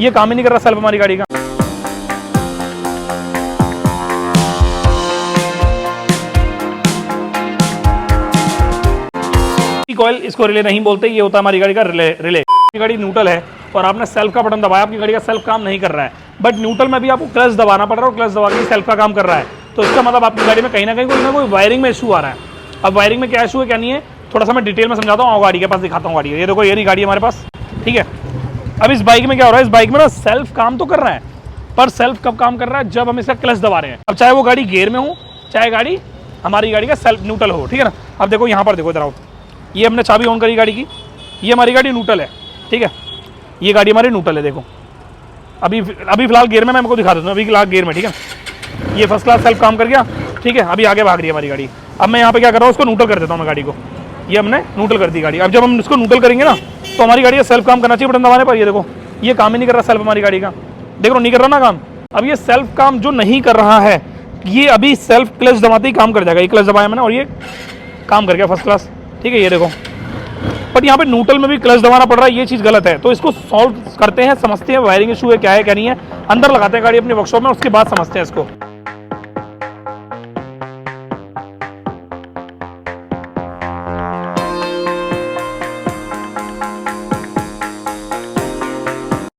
ये काम ही नहीं कर रहा सेल्फ हमारी गाड़ी का। कॉइल इसको रिले नहीं बोलते, ये होता है हमारी गाड़ी का रिले। गाड़ी न्यूट्रल है और आपने सेल्फ का बटन दबाया, आपकी गाड़ी का सेल्फ काम नहीं कर रहा है, बट न्यूट्रल में भी आपको क्लच दबाना पड़ रहा है और क्लच दबा के सेल्फ का काम कर रहा है। तो इसका मतलब आपकी गाड़ी में कहीं ना कोई वायरिंग में इशू आ रहा है। अब वायरिंग में क्या इशू है क्या नहीं है, थोड़ा सा मैं डिटेल में समझाता हूँ। गाड़ी के पास दिखाता हूँ गाड़ी, ये देखो ये नहीं गाड़ी हमारे पास, ठीक है। अब इस बाइक में क्या हो रहा है, इस बाइक में ना सेल्फ काम तो कर रहा है, पर सेल्फ कब काम कर रहा है, जब हम इसका क्लच दबा रहे हैं। अब चाहे वो गाड़ी गियर में हो, चाहे गाड़ी हमारी गाड़ी का सेल्फ न्यूट्रल हो, ठीक है ना। अब देखो यहाँ पर देखो इधर आओ, ये हमने चाबी ऑन करी गाड़ी की, ये हमारी गाड़ी न्यूट्रल है, ठीक है। ये गाड़ी हमारी न्यूट्रल है, देखो अभी फिलहाल गियर में, मैं आपको दिखा देता हूँ। अभी फिलहाल गियर में, ठीक है। ये फर्स्ट क्लास सेल्फ काम कर गया, ठीक है। अभी आगे भाग रही है हमारी गाड़ी। अब मैं यहाँ पे क्या कर रहा हूँ, उसको न्यूट्रल कर देता हूँ मैं गाड़ी को। ये हमने न्यूट्रल कर दी गाड़ी। अब जब हम इसको न्यूट्रल करेंगे ना, तो हमारी गाड़ी का सेल्फ काम करना चाहिए बटन दबाने पर। ये देखो ये काम ही नहीं कर रहा सेल्फ हमारी गाड़ी का, देख लो नहीं कर रहा ना काम। अब ये सेल्फ काम जो नहीं कर रहा है, ये अभी सेल्फ क्लच दबाते ही काम कर जाएगा। ये क्लच दबाया मैंने और ये काम कर गया फर्स्ट क्लास, ठीक है। ये देखो, बट यहाँ पे न्यूट्रल में भी क्लच दबाना पड़ रहा है, ये चीज़ गलत है। तो इसको सॉल्व करते हैं, समझते हैं वायरिंग इशू है क्या है क्या नहीं है, अंदर लगाते हैं गाड़ी अपने वर्कशॉप में, उसके बाद समझते हैं इसको।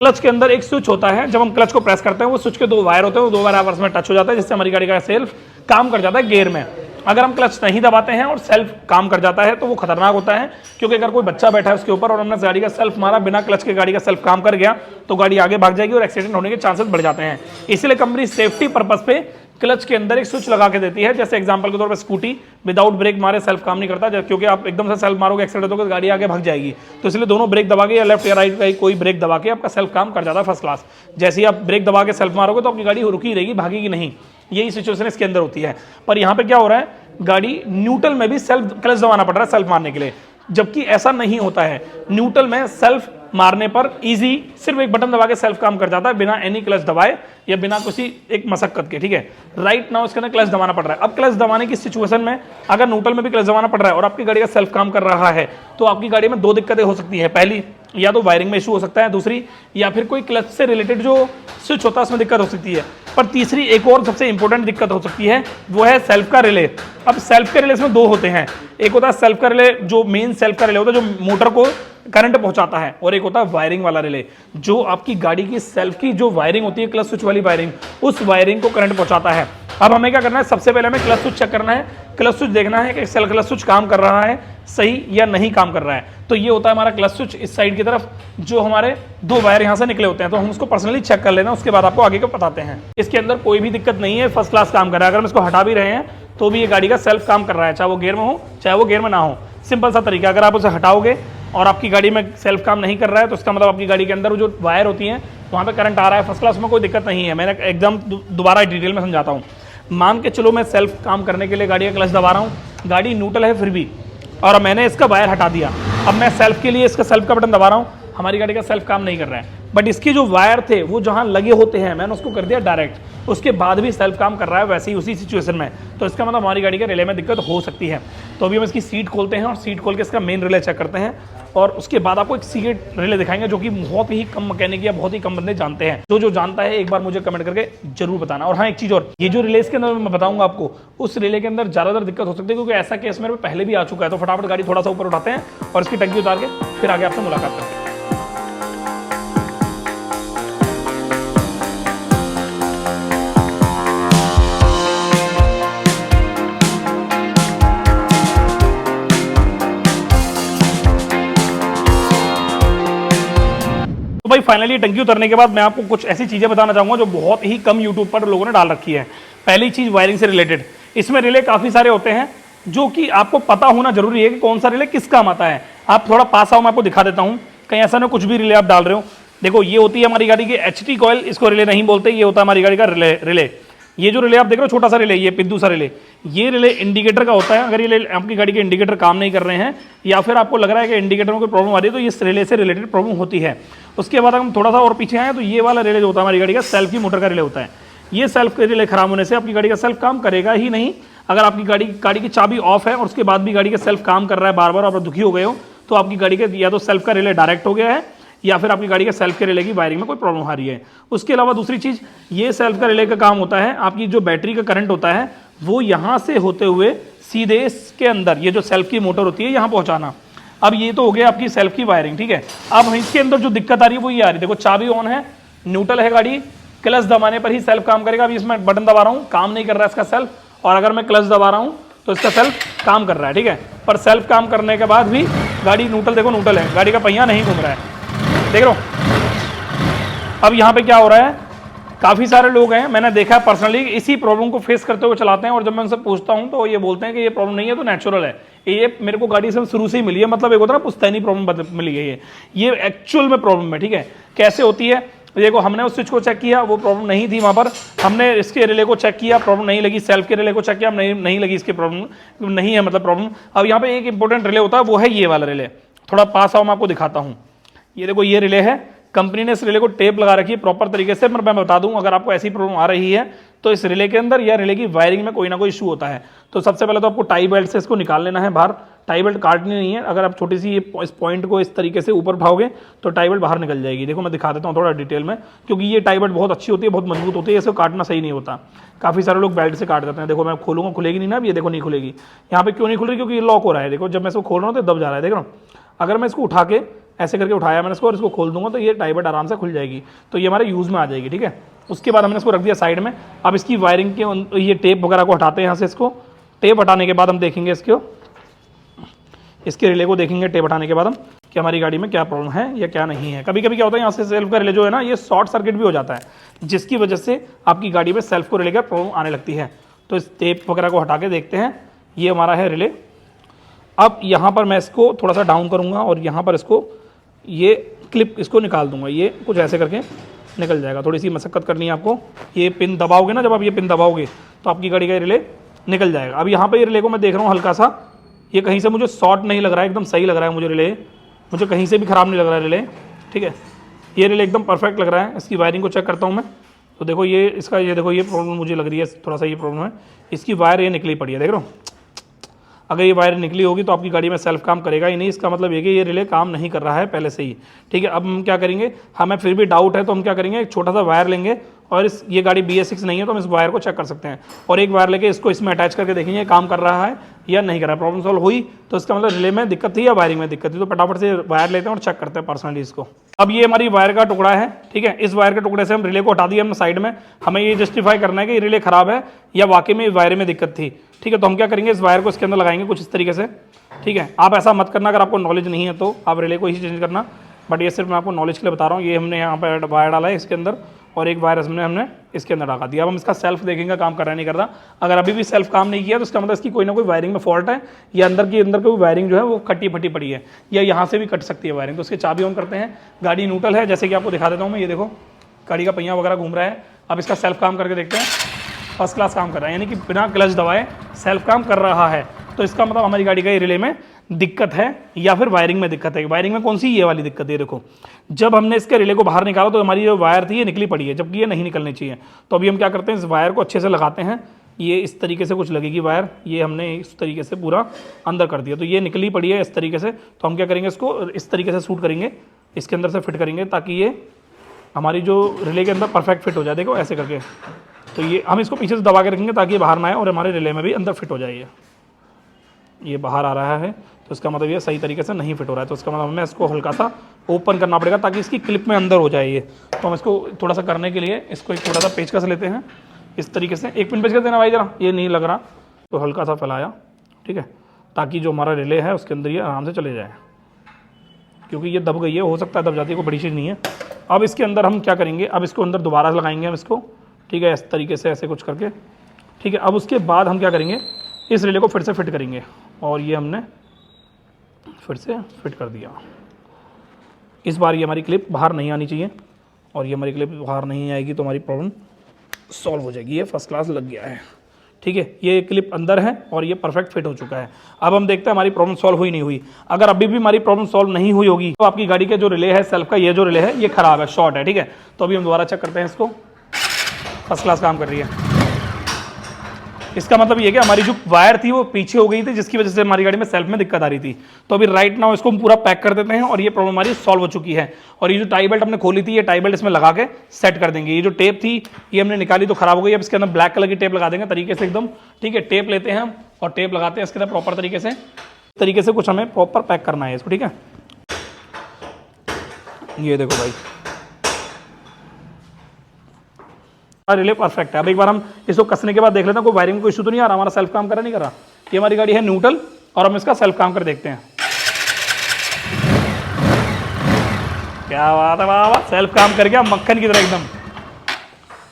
क्लच के अंदर एक स्विच होता है, जब हम क्लच को प्रेस करते हैं वो स्विच के दो वायर होते हैं, वो दो वायर आपस में टच हो जाता है, जिससे हमारी गाड़ी का सेल्फ काम कर जाता है गियर में। अगर हम क्लच नहीं दबाते हैं और सेल्फ काम कर जाता है तो वो खतरनाक होता है, क्योंकि अगर कोई बच्चा बैठा है उसके ऊपर और हमने गाड़ी का सेल्फ मारा, बिना क्लच के गाड़ी का सेल्फ काम कर गया, तो गाड़ी आगे भाग जाएगी और एक्सीडेंट होने के चांसेस बढ़ जाते हैं। इसलिए कंपनी सेफ्टी पर्पस पे क्लच के अंदर एक स्विच लगा के देती है। जैसे एग्जांपल के तौर पे स्कूटी विदाउट ब्रेक मारे सेल्फ काम नहीं करता, क्योंकि आप एकदम से सेल्फ मारोगे एक्सीडेंट होगा तो गाड़ी आगे भाग जाएगी। तो इसलिए दोनों ब्रेक दबा के या लेफ्ट या राइट का कोई ब्रेक दबा के आपका सेल्फ काम कर जाता है फर्स्ट क्लास। जैसे ही आप ब्रेक दबा के सेल्फ मारोगे तो आपकी गाड़ी रुकी रहेगी, भागेगी नहीं। यही सिचुएशन इसके अंदर होती है। पर यहाँ पे क्या हो रहा है, गाड़ी न्यूट्रल में भी सेल्फ क्लच दबाना पड़ रहा है सेल्फ मारने के लिए, जबकि ऐसा नहीं होता है। न्यूट्रल में सेल्फ मारने पर इजी सिर्फ एक बटन दबा के सेल्फ काम कर जाता है, बिना एनी क्लच दबाए या बिना किसी एक मशक्कत के, ठीक है। राइट नाउ इसके अंदर क्लच दबाना पड़ रहा है। अब क्लच दबाने की सिचुएशन में अगर न्यूट्रल में भी क्लच दबाना पड़ रहा है और आपकी गाड़ी का सेल्फ काम कर रहा है, तो आपकी गाड़ी में दो दिक्कतें हो सकती है। पहली, या तो वायरिंग में इशू हो सकता है, दूसरी या फिर कोई क्लच से रिलेटेड जो स्विच होता है उसमें दिक्कत हो सकती है। पर तीसरी एक और सबसे इंपॉर्टेंट दिक्कत हो सकती है, वो है सेल्फ का रिले। अब सेल्फ के रिले इसमें दो होते हैं, एक होता है सेल्फ का रिले जो मेन सेल्फ का रिले होता है जो मोटर को करंट पहुंचाता है, और एक होता है वायरिंग वाला रिले जो आपकी गाड़ी की सेल्फ की जो वायरिंग होती है, क्लच स्विच वाली वायरिंग, उस वायरिंग को करंट पहुंचाता है। अब हमें क्या करना है, सबसे पहले हमें क्लच स्विच चेक करना है, क्लच स्विच देखना है कि सेल्फ क्लच स्विच काम कर रहा है सही या नहीं काम कर रहा है। तो ये होता है हमारा क्लच स्विच इस साइड की तरफ, जो हमारे दो वायर यहाँ से निकले होते हैं, तो हम उसको पर्सनली चेक कर लेना, उसके बाद आपको आगे को बताते हैं। इसके अंदर कोई भी दिक्कत नहीं है, फर्स्ट क्लास काम कर रहा है। अगर हम इसको हटा भी रहे हैं तो भी ये गाड़ी का सेल्फ काम कर रहा है, चाहे वो गियर में हो चाहे वो गियर में ना हो। सिंपल सा तरीका, अगर आप उसे हटाओगे और आपकी गाड़ी में सेल्फ काम नहीं कर रहा है, तो इसका मतलब आपकी गाड़ी के अंदर जो वायर होती हैं वहाँ पे करंट आ रहा है। फर्स्ट क्लास में कोई दिक्कत नहीं है। मैंने एकदम दोबारा डिटेल में समझाता हूँ। मान के चलो मैं सेल्फ काम करने के लिए गाड़ी का क्लच दबा रहा हूँ, गाड़ी न्यूट्रल है फिर भी, और मैंने इसका वायर हटा दिया। अब मैं सेल्फ के लिए इसका सेल्फ का बटन दबा रहा हूँ, हमारी गाड़ी का सेल्फ काम नहीं कर रहा है, बट इसके जो वायर थे वो जहाँ लगे होते हैं मैंने उसको कर दिया डायरेक्ट, उसके बाद भी सेल्फ काम कर रहा है वैसे ही उसी सिचुएशन में। तो इसका मतलब हमारी गाड़ी के रिले में दिक्कत हो सकती है। तो अभी हम इसकी सीट खोलते हैं और सीट खोल के इसका मेन रिले चेक करते हैं, और उसके बाद आपको एक सीक्रेट रिले दिखाएंगे जो कि बहुत ही कम मैकेनिक या बहुत ही कम बंदे जानते हैं। जो जानता है एक बार मुझे कमेंट करके जरूर बताना। और हाँ, एक चीज़ और, ये जो रिले के अंदर मैं बताऊंगा आपको, उस रिले के अंदर ज़्यादातर दिक्कत हो सकती है, क्योंकि ऐसा केस मेरे पहले भी आ चुका है। तो फटाफट गाड़ी थोड़ा सा ऊपर उठाते हैं और इसकी टंकी उतार के फिर आगे आपसे मुलाकात करते हैं। भाई फाइनली टंकी उतरने के बाद मैं आपको कुछ ऐसी चीजें बताना चाहूंगा जो बहुत ही कम यूट्यूब पर लोगों ने डाल रखी है। पहली चीज वायरिंग से रिलेटेड, इसमें रिले काफी सारे होते हैं जो कि आपको पता होना जरूरी है कि कौन सा रिले किस काम आता है। आप थोड़ा पास आओ, मैं आपको दिखा देता हूं, कहीं ऐसा ना कुछ भी रिले आप डाल रहे हो। देखो ये होती है हमारी गाड़ी की HT कॉइल, इसको रिले नहीं बोलते, ये होता है हमारी गाड़ी का रिले। ये जो रिले आप देख रहे हो छोटा सा रिले, ये पिद्दू सा रिले, ये रिले इंडिकेटर का होता है। अगर ये आपकी गाड़ी के इंडिकेटर काम नहीं कर रहे हैं या फिर आपको लग रहा है कि इंडिकेटर में कोई प्रॉब्लम आ रही है, तो ये रिले से रिलेटेड प्रॉब्लम होती है। उसके बाद हम थोड़ा सा और पीछे आए तो ये वाला रिले जो होता है हमारी गाड़ी का सेल्फ की मोटर का रिले होता है। ये सेल्फ के रिले खराब होने से आपकी गाड़ी का सेल्फ काम करेगा ही नहीं। अगर आपकी गाड़ी की चाबी ऑफ है और उसके बाद भी गाड़ी का सेल्फ काम कर रहा है बार बार, आप दुखी हो गए हो, तो आपकी गाड़ी का या तो सेल्फ का रिले डायरेक्ट हो गया है या फिर आपकी गाड़ी के सेल्फ के रिले की वायरिंग में कोई प्रॉब्लम आ रही है। उसके अलावा दूसरी चीज़, ये सेल्फ का रिले का काम होता है, आपकी जो बैटरी का करंट होता है वो यहाँ से होते हुए सीधे इसके अंदर, ये जो सेल्फ की मोटर होती है यहाँ पहुँचाना। अब ये तो हो गया आपकी सेल्फ की वायरिंग, ठीक है। अब इसके अंदर जो दिक्कत आ रही है वो ये आ रही है, देखो चाबी ऑन है, न्यूट्रल है गाड़ी, क्लच दबाने पर ही सेल्फ काम करेगा। अभी इसमें बटन दबा रहा हूँ, काम नहीं कर रहा है इसका सेल्फ, और अगर मैं क्लच दबा रहा हूँ तो इसका सेल्फ काम कर रहा है, ठीक है। पर सेल्फ काम करने के बाद भी गाड़ी न्यूट्रल, देखो न्यूट्रल है, गाड़ी का पहिया नहीं घूम रहा है, देख लो। अब यहाँ पे क्या हो रहा है, काफ़ी सारे लोग हैं, मैंने देखा है पर्सनली, इसी प्रॉब्लम को फेस करते हुए चलाते हैं, और जब मैं उनसे पूछता हूँ तो ये बोलते हैं कि ये प्रॉब्लम नहीं है, तो नेचुरल है, ये मेरे को गाड़ी से शुरू से ही मिली है, मतलब एक होता है ना पुश्तैनी प्रॉब्लम मिली है, ये एक्चुअल में प्रॉब्लम है, ठीक है। कैसे होती है, देखो हमने उस स्विच को चेक किया, वो प्रॉब्लम नहीं थी वहाँ पर, हमने इसके रिले को चेक किया, प्रॉब्लम नहीं लगी, सेल्फ के रिले को चेक किया, नहीं लगी इसकी प्रॉब्लम, नहीं है मतलब प्रॉब्लम। अब यहाँ पे एक इंपॉर्टेंट रिले होता है, वो है ये वाला रिले, थोड़ा पास आओ मैं आपको दिखाता हूँ। ये देखो ये रिले है, कंपनी ने इस रिले को टेप लगा रखी है प्रॉपर तरीके से, पर मैं बता दूं अगर आपको ऐसी प्रॉब्लम आ रही है तो इस रिले के अंदर या रिले की वायरिंग में कोई ना कोई इशू होता है। तो सबसे पहले तो आपको टाई बेल्ट से इसको निकाल लेना है बाहर, टाई बेल्ट काटनी नहीं है, अगर आप छोटी सी इस पॉइंट को इस तरीके से ऊपर उठाओगे तो टाई बेल्ट बाहर निकल जाएगी। देखो मैं दिखा देता हूँ थोड़ा डिटेल में, क्योंकि ये टाई बेल्ट बहुत अच्छी होती है, बहुत मजबूत होती है, इसको काटना सही नहीं होता, काफ़ी सारे लोग बेल्ट से काट देते हैं। देखो मैं खोलूँगा, खुलेगी नहीं ना, अब ये देखो नहीं खुलेगी, यहाँ पे क्यों नहीं खुल रही, क्योंकि ये लॉक हो रहा है, देखो जब मैं इसको खोल रहा हूँ तो दब जा रहा है, देख रहा हूँ। अगर मैं इसको उठा के ऐसे करके उठाया मैंने इसको और इसको खोल दूंगा तो ये टाई बेल्ट आराम से खुल जाएगी, तो ये हमारे यूज़ में आ जाएगी, ठीक है। उसके बाद हमने इसको रख दिया साइड में। अब इसकी वायरिंग के ये टेप वगैरह को हटाते हैं यहाँ से, इसको टेप हटाने के बाद हम देखेंगे इसके रिले को देखेंगे टेप हटाने के बाद हम कि हमारी गाड़ी में क्या प्रॉब्लम है या क्या नहीं है। कभी कभी क्या होता है, यहाँ से सेल्फ का रिले जो है ना, ये शॉर्ट सर्किट भी हो जाता है, जिसकी वजह से आपकी गाड़ी में सेल्फ को रिले का प्रॉब्लम आने लगती है। तो इस टेप वगैरह को हटा के देखते हैं, ये हमारा है रिले। अब यहाँ पर मैं इसको थोड़ा सा डाउन करूँगा और यहाँ पर इसको ये क्लिप इसको निकाल दूंगा, ये कुछ ऐसे करके निकल जाएगा, थोड़ी सी मशक्कत करनी है आपको। ये पिन दबाओगे ना, जब आप ये पिन दबाओगे तो आपकी गाड़ी का रिले निकल जाएगा। अब यहाँ पे ये रिले को मैं देख रहा हूँ हल्का सा, ये कहीं से मुझे शॉर्ट नहीं लग रहा है, एकदम सही लग रहा है मुझे रिले, मुझे कहीं से भी ख़राब नहीं लग रहा है रिले, ठीक है। ये रिले एकदम परफेक्ट लग रहा है। इसकी वायरिंग को चेक करता हूँ मैं, तो देखो ये इसका, ये देखो ये प्रॉब्लम मुझे लग रही है, थोड़ा सा ये प्रॉब्लम है, इसकी वायर ये निकली पड़ी है, देख रहा हूँ। अगर ये वायर निकली होगी तो आपकी गाड़ी में सेल्फ काम करेगा ही नहीं, इसका मतलब ये कि ये रिले काम नहीं कर रहा है पहले से ही, ठीक है। अब हम क्या करेंगे, हमें फिर भी डाउट है तो हम क्या करेंगे, एक छोटा सा वायर लेंगे और ये गाड़ी BS6 नहीं है तो हम इस वायर को चेक कर सकते हैं, और एक वायर लेके इसको इसमें अटैच करके देखेंगे काम कर रहा है या नहीं कर रहा है। प्रॉब्लम सॉल्व हुई तो इसका मतलब रिले में दिक्कत थी या वायरिंग में दिक्कत थी, तो फटाफट से वायर लेते हैं और चेक करते हैं पर्सनली इसको। अब ये हमारी वायर का टुकड़ा है, ठीक है। इस वायर के टुकड़े से हम रिले को हटा दिया हमने साइड में, हमें ये जस्टिफाई करना है कि रिले खराब है या वाकई में वायर में दिक्कत थी, ठीक है। तो हम क्या करेंगे, इस वायर को इसके अंदर लगाएंगे कुछ इस तरीके से, ठीक है। आप ऐसा मत करना, अगर आपको नॉलेज नहीं है तो आप रिले को ही चेंज करना, बट ये सिर्फ मैं आपको नॉलेज के लिए बता रहा हूँ। ये हमने यहाँ पर वायर डाला है इसके अंदर और एक वायर हमने इसके अंदर लगा दिया। अब हम इसका सेल्फ देखेंगे काम कर रहा नहीं कर रहा। अगर अभी भी सेल्फ काम नहीं किया तो इसका मतलब इसकी कोई ना कोई वायरिंग में फॉल्ट है, या अंदर कोई वायरिंग जो है वो कटी फटी पड़ी है, या यहाँ से भी कट सकती है वायरिंग। तो उसकी चाबी ऑन करते हैं, गाड़ी न्यूट्रल है जैसे कि आपको दिखा देता हूँ मैं, ये देखो गाड़ी का पहिया वगैरह घूम रहा है। अब इसका सेल्फ काम करके देखते हैं, फर्स्ट क्लास काम कर रहा है, यानी कि बिना क्लच दबाए सेल्फ काम कर रहा है। तो इसका मतलब हमारी गाड़ी का रिले में दिक्कत है या फिर वायरिंग में दिक्कत है। वायरिंग में कौन सी, ये वाली दिक्कत है। देखो जब हमने इसके रिले को बाहर निकाला तो हमारी जो वायर थी ये निकली पड़ी है, जबकि ये नहीं निकलनी चाहिए। तो अभी हम क्या करते हैं, इस वायर को अच्छे से लगाते हैं, ये इस तरीके से कुछ लगेगी वायर, ये हमने इस तरीके से पूरा अंदर कर दिया, तो ये निकली पड़ी है इस तरीके से। तो हम क्या करेंगे, इसको इस तरीके से सूट करेंगे, इसके अंदर से फिट करेंगे ताकि ये हमारी जो रिले के अंदर परफेक्ट फिट हो जाए। देखो ऐसे करके, तो ये हम इसको पीछे से दबा के रखेंगे ताकि ये बाहर ना आए और हमारे रिले में भी अंदर फिट हो जाए। ये बाहर आ रहा है तो इसका मतलब ये सही तरीके से नहीं फिट हो रहा है, तो इसका मतलब हमें इसको हल्का सा ओपन करना पड़ेगा ताकि इसकी क्लिप में अंदर हो जाए ये। तो हम इसको थोड़ा सा करने के लिए इसको एक थोड़ा सा पेचकस लेते हैं इस तरीके से, एक पिन पेचकस देना भाई जरा, ये नहीं लग रहा तो हल्का सा फैलाया, ठीक है, ताकि जो हमारा रिले है उसके अंदर ये आराम से चले जाए, क्योंकि ये दब गई है, हो सकता है दब जाती है, कोई बड़ी चीज़ नहीं है। अब इसके अंदर हम क्या करेंगे, अब इसको अंदर दोबारा लगाएंगे हम इसको, ठीक है, इस तरीके से ऐसे कुछ करके, ठीक है। अब उसके बाद हम क्या करेंगे, इस रिले को फिर से फिट करेंगे और ये हमने फिर से फिट कर दिया। इस बार ये हमारी क्लिप बाहर नहीं आनी चाहिए, और ये हमारी क्लिप बाहर नहीं आएगी तो हमारी प्रॉब्लम सॉल्व हो जाएगी। ये फर्स्ट क्लास लग गया है, ठीक है, ये क्लिप अंदर है और ये परफेक्ट फिट हो चुका है। अब हम देखते हैं हमारी प्रॉब्लम सॉल्व हुई नहीं हुई। अगर अभी भी हमारी प्रॉब्लम सॉल्व नहीं हुई होगी तो आपकी गाड़ी का जो रिले है सेल्फ का, ये जो रिले है ये खराब है, शॉर्ट है, ठीक है। तो अभी हम दोबारा चेक करते हैं इसको, फर्स्ट क्लास काम कर रही है। इसका मतलब ये है कि हमारी जो वायर थी वो पीछे हो गई थी, जिसकी वजह से हमारी गाड़ी में सेल्फ में दिक्कत आ रही थी। तो अभी राइट नाउ इसको हम पूरा पैक कर देते हैं और ये प्रॉब्लम हमारी सॉल्व हो चुकी है। और ये जो टाई बेल्ट हमने खोली थी, ये टाई बेल्ट इसमें लगा के सेट कर देंगे। ये जो टेप थी ये हमने निकाली तो खराब हो गई, अब इसके अंदर ब्लैक कलर की टेप लगा देंगे तरीके से एकदम, ठीक है। टेप लेते हैं हम और टेप लगाते हैं इसके अंदर प्रॉपर तरीके से कुछ हमें प्रॉपर पैक करना है इसको, ठीक है। ये देखो भाई, रिले परफेक्ट है। अब एक बार हम इसको कसने के बाद देख लेते हैं कोई वायरिंग में कोई इशू तो नहीं आ रहा, हमारा सेल्फ काम कर रहा नहीं कर रहा। ये हमारी गाड़ी है न्यूट्रल और हम इसका सेल्फ काम कर देखते हैं। क्या बात है, वाह वाह, सेल्फ काम कर गया मक्खन की तरह एकदम।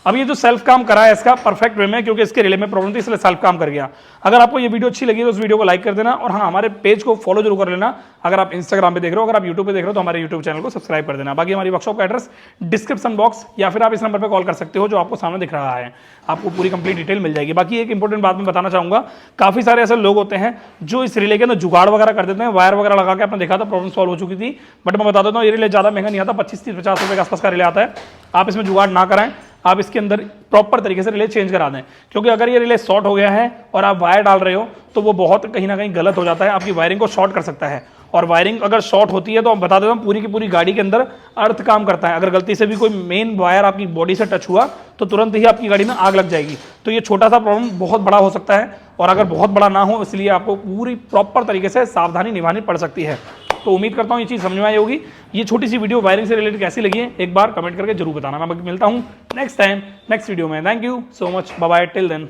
अब ये जो सेल्फ काम करा है इसका परफेक्ट वे में, क्योंकि इसके रिले में प्रॉब्लम थी इसलिए सेल्फ काम कर गया। अगर आपको ये वीडियो अच्छी लगी तो उस वीडियो को लाइक कर देना और हाँ, हमारे पेज को फॉलो जरूर कर लेना। अगर आप इंस्टाग्राम पे देख रहे हो, अगर आप यूट्यूब पे देख रहे हो तो हमारे यूट्यूब चैनल को सब्सक्राइब कर देना। बाकी हमारी वर्कशॉप का एड्रेस डिस्क्रिप्शन बॉक्स या फिर आप इस नंबर पर कॉल कर सकते हो जो आपको सामने दिख रहा है, आपको पूरी कंप्लीट डिटेल मिल जाएगी। बाकी एक इंपॉर्टेंट बात मैं बताना चाहूंगा, काफी सारे ऐसे लोग होते हैं जो इस रिले के अंदर जुगाड़ वगैरह कर देते हैं, वायर वगैरह लगा के, आपने देखा था प्रॉब्लम सॉल्व हो चुकी थी। बट मैं बता देता हूँ ये रिले ज्यादा महंगा नहीं आता, 25-30-50 रुपए के आसपास का रिले आता है। आप इसमें जुगाड़ ना कराएं, आप इसके अंदर प्रॉपर तरीके से रिले चेंज करा दें, क्योंकि अगर ये रिले शॉर्ट हो गया है और आप वायर डाल रहे हो तो वो बहुत कहीं ना कहीं गलत हो जाता है, आपकी वायरिंग को शॉर्ट कर सकता है। और वायरिंग अगर शॉर्ट होती है तो हम बता देता हूँ पूरी की पूरी गाड़ी के अंदर अर्थ काम करता है। अगर गलती से भी कोई मेन वायर आपकी बॉडी से टच हुआ तो तुरंत ही आपकी गाड़ी में आग लग जाएगी। तो ये छोटा सा प्रॉब्लम बहुत बड़ा हो सकता है, और अगर बहुत बड़ा ना हो इसलिए आपको पूरी प्रॉपर तरीके से सावधानी निभानी पड़ सकती है। तो उम्मीद करता हूँ ये चीज़ समझ में आई होगी। ये छोटी सी वीडियो वायरिंग से रिलेटेड कैसी लगी है एक बार कमेंट करके जरूर बताना। मैं मिलता हूँ नेक्स्ट टाइम नेक्स्ट वीडियो में। Thank you so much, bye bye, till then.